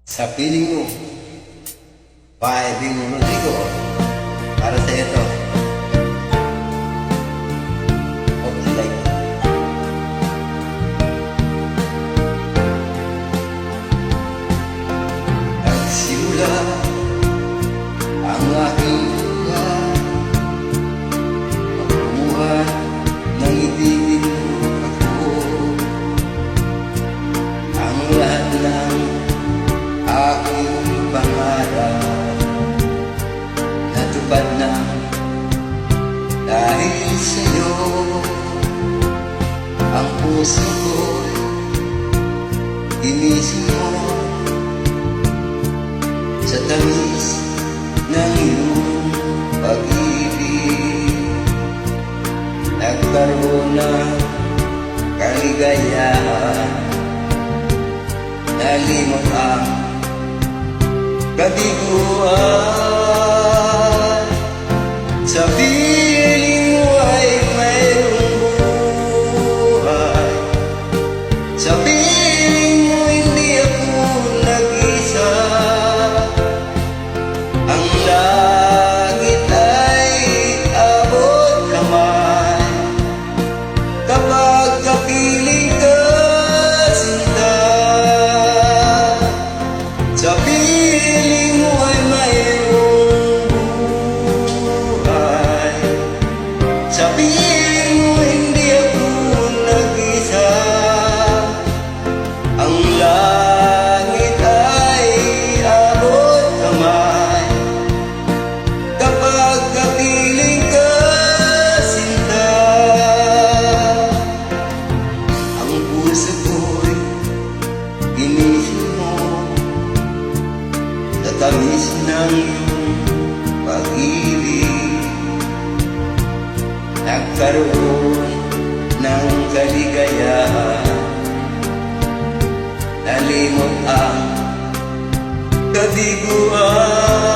Sa piling mo, paibing mo ko para sa ito. Okay, like nagsimula ang aking buhay, magbuhat ng ibigin mo ako. Ang lahat ng aking pangarap natupad na dahil sa'yo. Ang puso ko'y ginising mo sa tamis ng iyong pag-ibig. Nagkaroon ng kaligayahan, nalimot ang kabiguan. Sa piling mo ay mayroong buhay, sa piling mo hindi ako nag-isa. Ang langit ay abot kamay kapag kapiling ka, sinta. Sa piling mo ay mayroong buhay, sa piling mo hindi ako nag-isa. Ang langit ay abot kamay kapag kapiling ka, sinta. Ang puso ko'y ginising mo sa tamis ng iyong pag-ibig. Nagkaroon ng kaligayahan, nalimot ang kabiguan.